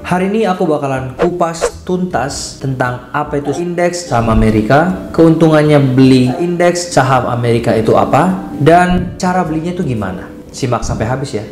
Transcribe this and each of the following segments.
Hari ini aku bakalan kupas tuntas tentang apa itu indeks saham Amerika, keuntungannya beli indeks saham Amerika itu apa, dan cara belinya itu gimana. Simak sampai habis ya.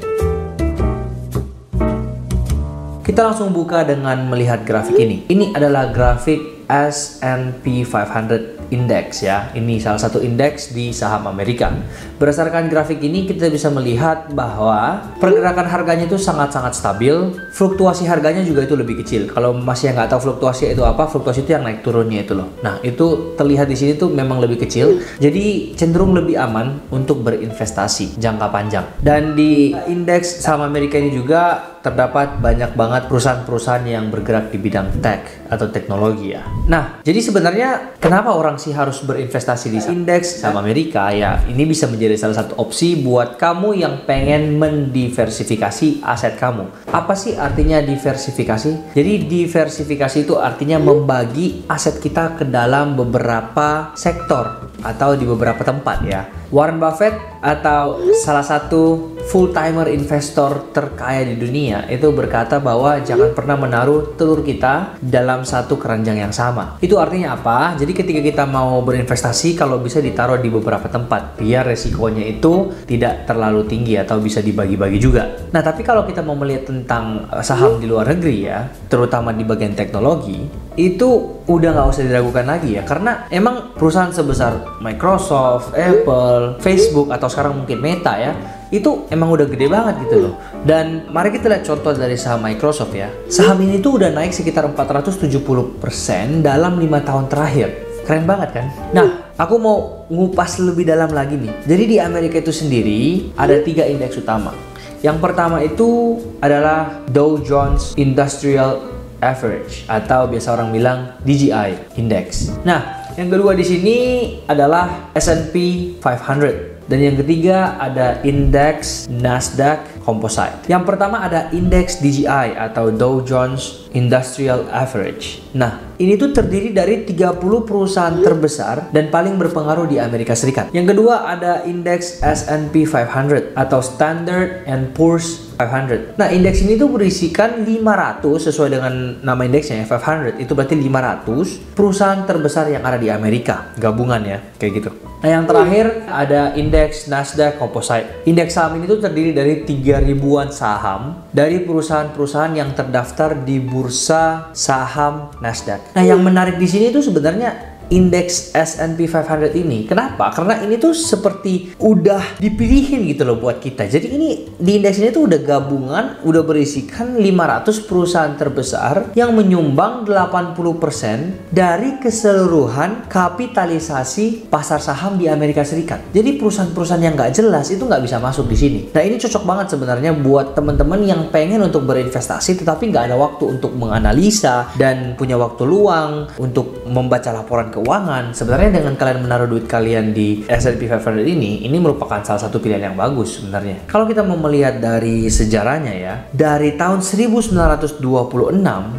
Kita langsung buka dengan melihat grafik ini. Ini adalah grafik S&P 500 Index ya. Ini salah satu indeks di saham Amerika. Berdasarkan grafik ini kita bisa melihat bahwa pergerakan harganya itu sangat-sangat stabil. Fluktuasi harganya juga itu lebih kecil. Kalau masih nggak tahu fluktuasi itu apa, fluktuasi itu yang naik turunnya itu loh. Nah, itu terlihat di sini tuh memang lebih kecil. Jadi cenderung lebih aman untuk berinvestasi jangka panjang. Dan di indeks saham Amerika ini juga terdapat banyak banget perusahaan-perusahaan yang bergerak di bidang tech atau teknologi ya. Nah, jadi sebenarnya kenapa orang sih harus berinvestasi di indeks saham Amerika ya? Ini bisa menjadi salah satu opsi buat kamu yang pengen mendiversifikasi aset kamu. Apa sih artinya diversifikasi? Jadi diversifikasi itu artinya membagi aset kita ke dalam beberapa sektor atau di beberapa tempat ya. Warren Buffett atau salah satu full-timer investor terkaya di dunia itu berkata bahwa jangan pernah menaruh telur kita dalam satu keranjang yang sama. Itu artinya apa? Jadi ketika kita mau berinvestasi, kalau bisa ditaruh di beberapa tempat biar resikonya itu tidak terlalu tinggi atau bisa dibagi-bagi juga. Nah, tapi kalau kita mau melihat tentang saham di luar negeri ya, terutama di bagian teknologi, itu udah nggak usah diragukan lagi ya, karena emang perusahaan sebesar Microsoft, Apple, Facebook, atau sekarang mungkin Meta ya, itu emang udah gede banget gitu loh. Dan mari kita lihat contoh dari saham Microsoft ya. Saham ini tuh udah naik sekitar 470% dalam 5 tahun terakhir. Keren banget kan? Nah, aku mau ngupas lebih dalam lagi nih. Jadi di Amerika itu sendiri ada 3 indeks utama. Yang pertama itu adalah Dow Jones Industrial Average atau biasa orang bilang DJI Index. Nah, yang kedua di sini adalah S&P 500. Dan yang ketiga ada indeks Nasdaq Composite. Yang pertama ada indeks DJI atau Dow Jones Industrial Average. Nah, ini tuh terdiri dari 30 perusahaan terbesar dan paling berpengaruh di Amerika Serikat. Yang kedua ada indeks S&P 500 atau Standard and Poor's 500. Nah, indeks ini tuh berisikan 500 sesuai dengan nama indeksnya ya, 500. Itu berarti 500 perusahaan terbesar yang ada di Amerika. Gabungan ya, kayak gitu. Nah, yang terakhir ada indeks Nasdaq Composite. Indeks saham ini tuh terdiri dari 3.000-an saham dari perusahaan-perusahaan yang terdaftar di bursa saham Nasdaq. Nah, yang menarik di sini tuh sebenarnya indeks S&P 500 ini. Kenapa? Karena ini tuh seperti udah dipilihin gitu loh buat kita. Jadi ini di indeks ini tuh udah gabungan, udah berisikan 500 perusahaan terbesar yang menyumbang 80% dari keseluruhan kapitalisasi pasar saham di Amerika Serikat. Jadi perusahaan-perusahaan yang nggak jelas itu nggak bisa masuk di sini. Nah, ini cocok banget sebenarnya buat teman-teman yang pengen untuk berinvestasi tetapi nggak ada waktu untuk menganalisa dan punya waktu luang untuk membaca laporan keuangan. Sebenarnya dengan kalian menaruh duit kalian di S&P 500 ini merupakan salah satu pilihan yang bagus sebenarnya. Kalau kita mau melihat dari sejarahnya ya, dari tahun 1926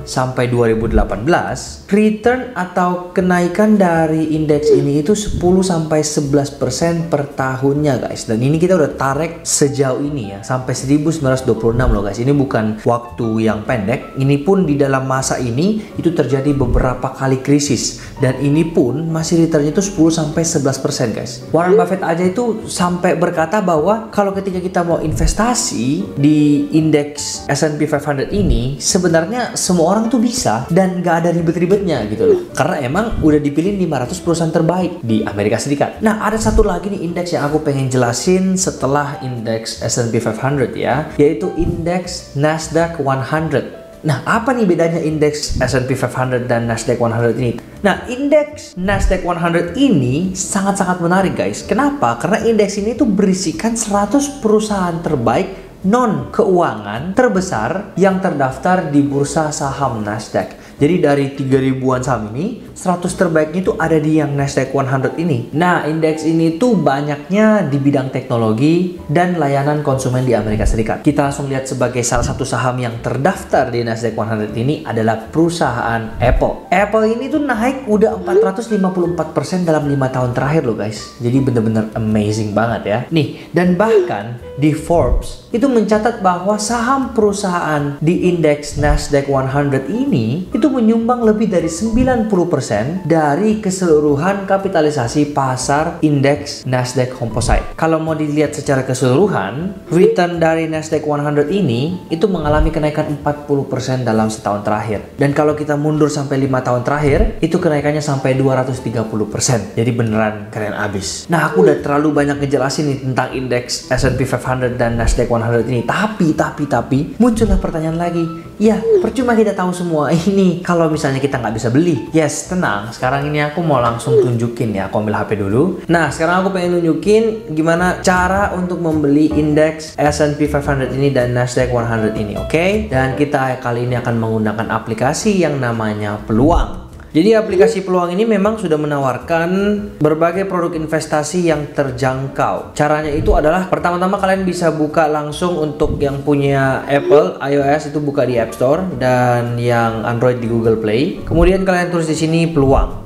sampai 2018, return atau kenaikan dari indeks ini itu 10 sampai 11% per tahunnya guys. Dan ini kita udah tarik sejauh ini ya, sampai 1926 loh guys. Ini bukan waktu yang pendek. Ini pun di dalam masa ini itu terjadi beberapa kali krisis. Dan ini pun masih returnnya itu 10 sampai 11% guys. Warren Buffett aja itu sampai berkata bahwa kalau ketika kita mau investasi di indeks S&P 500 ini, sebenarnya semua orang tuh bisa dan gak ada ribet-ribetnya gitu loh. Karena emang udah dipilih 500 perusahaan terbaik di Amerika Serikat. Nah, ada satu lagi nih indeks yang aku pengen jelasin setelah indeks S&P 500 ya, yaitu indeks Nasdaq 100. Nah, apa nih bedanya indeks S&P 500 dan Nasdaq 100 ini? Nah, indeks Nasdaq 100 ini sangat-sangat menarik guys. Kenapa? Karena indeks ini tuh berisikan 100 perusahaan terbaik non-keuangan terbesar yang terdaftar di bursa saham Nasdaq. Jadi dari 3.000-an saham ini, 100 terbaiknya itu ada di yang Nasdaq 100 ini. Nah, indeks ini tuh banyaknya di bidang teknologi dan layanan konsumen di Amerika Serikat. Kita langsung lihat sebagai salah satu saham yang terdaftar di Nasdaq 100 ini adalah perusahaan Apple. Apple ini tuh naik udah 454% dalam 5 tahun terakhir loh guys. Jadi bener-bener amazing banget ya. Nih, dan bahkan di Forbes itu mencatat bahwa saham perusahaan di indeks Nasdaq 100 ini itu menyumbang lebih dari 90% dari keseluruhan kapitalisasi pasar indeks Nasdaq Composite. Kalau mau dilihat secara keseluruhan, return dari Nasdaq 100 ini itu mengalami kenaikan 40% dalam setahun terakhir. Dan kalau kita mundur sampai 5 tahun terakhir, itu kenaikannya sampai 230%. Jadi beneran keren abis. Nah, aku udah terlalu banyak ngejelasin nih tentang indeks S&P 500 dan Nasdaq 100 ini. Tapi muncullah pertanyaan lagi. Ya, percuma kita tahu semua ini kalau misalnya kita nggak bisa beli. Yes, tenang. Sekarang ini aku mau langsung tunjukin ya. Aku ambil HP dulu. Nah, sekarang aku pengen nunjukin gimana cara untuk membeli indeks S&P 500 ini dan Nasdaq 100 ini, oke? Dan kita kali ini akan menggunakan aplikasi yang namanya Peluang. Jadi aplikasi Peluang ini memang sudah menawarkan berbagai produk investasi yang terjangkau. Caranya itu adalah pertama-tama kalian bisa buka langsung untuk yang punya Apple iOS itu buka di App Store dan yang Android di Google Play. Kemudian kalian tulis di sini Peluang.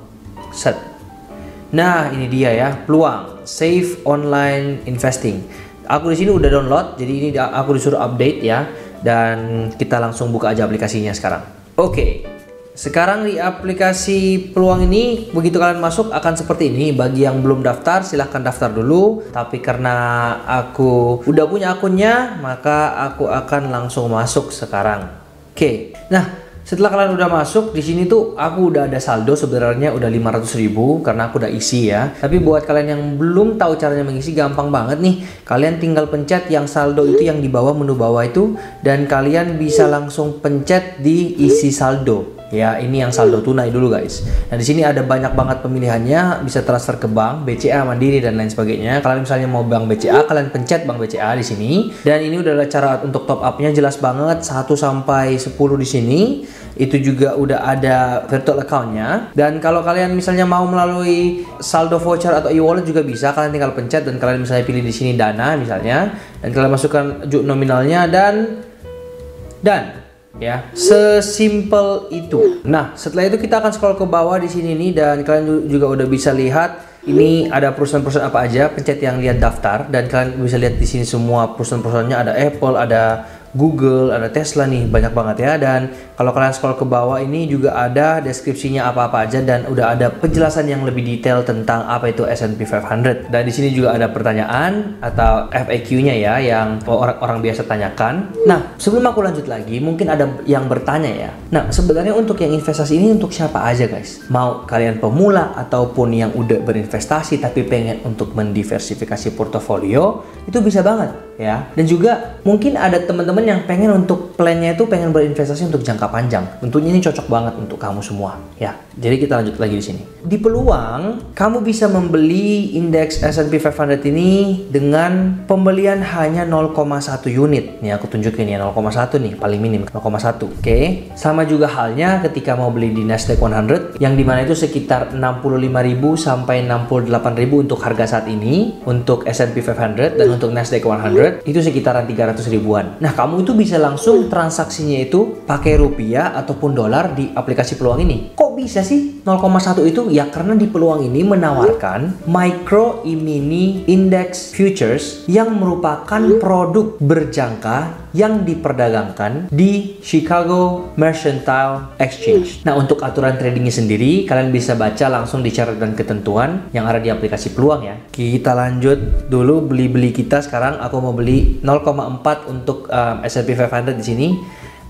Set. Nah, ini dia ya, Peluang Safe Online Investing. Aku di sini udah download, jadi ini aku disuruh update ya, dan kita langsung buka aja aplikasinya sekarang. Oke. Sekarang di aplikasi Peluang ini, begitu kalian masuk akan seperti ini. Bagi yang belum daftar, silahkan daftar dulu. Tapi karena aku udah punya akunnya, maka aku akan langsung masuk sekarang. Oke. Nah, setelah kalian udah masuk, di sini tuh aku udah ada saldo sebenarnya udah 500.000 karena aku udah isi ya. Tapi buat kalian yang belum tahu caranya mengisi, gampang banget nih. Kalian tinggal pencet yang saldo itu yang di bawah, menu bawah itu, dan kalian bisa langsung pencet di isi saldo. Ya, ini yang saldo tunai dulu guys. Nah, di sini ada banyak banget pemilihannya, bisa transfer ke bank, BCA, Mandiri dan lain sebagainya. Kalian misalnya mau bank BCA, kalian pencet bank BCA di sini. Dan ini udah ada cara untuk top up-nya jelas banget 1 sampai 10 di sini. Itu juga udah ada virtual account-nya. Dan kalau kalian misalnya mau melalui saldo voucher atau e-wallet juga bisa. Kalian tinggal pencet dan kalian misalnya pilih di sini dana misalnya, dan kalian masukkan nominalnya dan ya, sesimpel itu. Nah, setelah itu kita akan scroll ke bawah di sini nih, dan kalian juga udah bisa lihat ini ada perusahaan-perusahaan apa aja. Pencet yang lihat daftar dan kalian bisa lihat di sini semua perusahaan-perusahaannya. Ada Apple, ada Google, ada Tesla nih, banyak banget ya. Dan kalau kalian scroll ke bawah ini juga ada deskripsinya apa-apa aja, dan udah ada penjelasan yang lebih detail tentang apa itu S&P 500. Dan di sini juga ada pertanyaan atau FAQ-nya ya, yang orang-orang biasa tanyakan. Nah, sebelum aku lanjut lagi, mungkin ada yang bertanya ya. Nah, sebenarnya untuk yang investasi ini untuk siapa aja guys? Mau kalian pemula ataupun yang udah berinvestasi tapi pengen untuk mendiversifikasi portofolio, itu bisa banget ya. Dan juga mungkin ada teman-teman yang pengen untuk plannya itu pengen berinvestasi untuk jangka panjang. Tentunya ini cocok banget untuk kamu semua ya. Jadi kita lanjut lagi di sini. Di Peluang, kamu bisa membeli indeks S&P 500 ini dengan pembelian hanya 0,1 unit. Nih aku tunjukin ya, 0,1 nih paling minim 0,1. Oke. Sama juga halnya ketika mau beli di Nasdaq 100 yang dimana itu sekitar 65.000 sampai 68.000 untuk harga saat ini untuk S&P 500, dan untuk Nasdaq 100 itu sekitaran 300 ribuan. Nah, kamu itu bisa langsung transaksinya itu pakai rupiah ataupun dolar di aplikasi Peluang ini. Kok bisa sih 0,1 itu? Ya karena di Peluang ini menawarkan Micro E-mini Index Futures yang merupakan produk berjangka yang diperdagangkan di Chicago Mercantile Exchange. Nah, untuk aturan tradingnya sendiri kalian bisa baca langsung di syarat dan ketentuan yang ada di aplikasi Peluang ya. Kita lanjut dulu beli-beli kita. Sekarang aku mau beli 0,4 untuk S&P 500 di sini.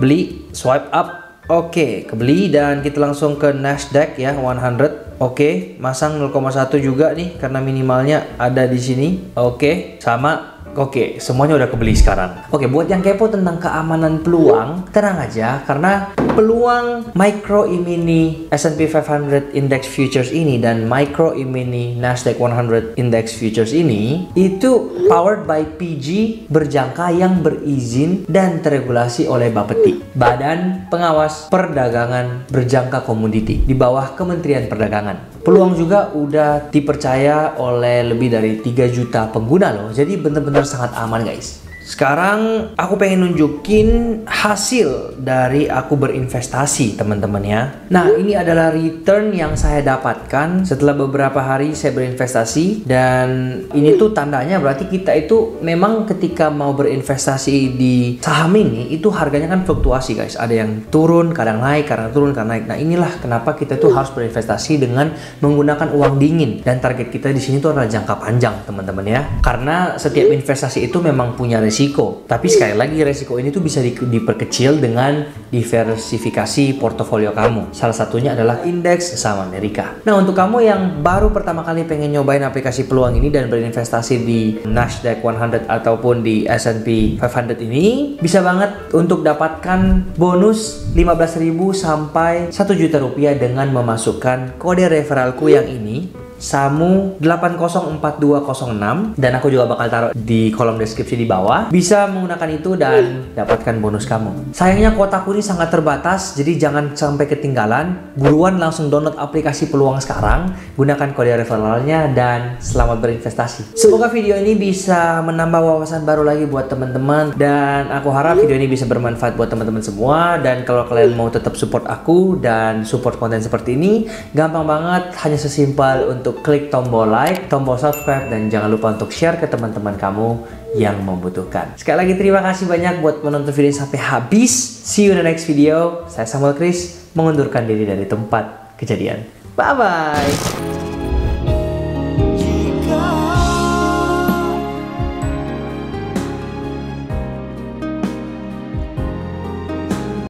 Beli, swipe up. Oke, kebeli, dan kita langsung ke Nasdaq ya 100. Oke, masang 0,1 juga nih karena minimalnya ada di sini. Oke, sama. Oke, semuanya udah kebeli sekarang. Oke, buat yang kepo tentang keamanan peluang, tenang aja karena peluang Micro E-mini S&P 500 Index Futures ini dan Micro E-mini Nasdaq 100 Index Futures ini itu powered by PG, berjangka yang berizin dan teregulasi oleh Bapeti, Badan Pengawas Perdagangan Berjangka Komoditi di bawah Kementerian Perdagangan. Peluang juga udah dipercaya oleh lebih dari 3 juta pengguna loh. Jadi bener-bener sangat aman guys. Sekarang aku pengen nunjukin hasil dari aku berinvestasi teman-teman ya. Nah ini adalah return yang saya dapatkan setelah beberapa hari saya berinvestasi. Dan ini tuh tandanya berarti kita itu memang ketika mau berinvestasi di saham ini itu harganya kan fluktuasi guys. Ada yang turun, kadang naik, kadang turun, kadang naik. Nah inilah kenapa kita tuh harus berinvestasi dengan menggunakan uang dingin. Dan target kita di sini tuh adalah jangka panjang teman-teman ya. Karena setiap investasi itu memang punya resiko. Tapi sekali lagi resiko ini tuh bisa diperkecil dengan diversifikasi portofolio kamu. Salah satunya adalah indeks saham Amerika. Nah untuk kamu yang baru pertama kali pengen nyobain aplikasi peluang ini dan berinvestasi di Nasdaq 100 ataupun di S&P 500 ini, bisa banget untuk dapatkan bonus 15.000 sampai 1 juta rupiah dengan memasukkan kode referralku yang ini, SAMU 804206, dan aku juga bakal taruh di kolom deskripsi di bawah. Bisa menggunakan itu dan dapatkan bonus kamu. Sayangnya kuotaku ini sangat terbatas, jadi jangan sampai ketinggalan. Buruan langsung download aplikasi peluang sekarang, gunakan kode referralnya, dan selamat berinvestasi. Semoga video ini bisa menambah wawasan baru lagi buat teman-teman, dan aku harap video ini bisa bermanfaat buat teman-teman semua. Dan kalau kalian mau tetap support aku dan support konten seperti ini, gampang banget, hanya sesimpel untuk klik tombol like, tombol subscribe, dan jangan lupa untuk share ke teman-teman kamu yang membutuhkan. Sekali lagi terima kasih banyak buat menonton video sampai habis. See you in the next video. Saya Samuel Chris, mengundurkan diri dari tempat kejadian. Bye bye.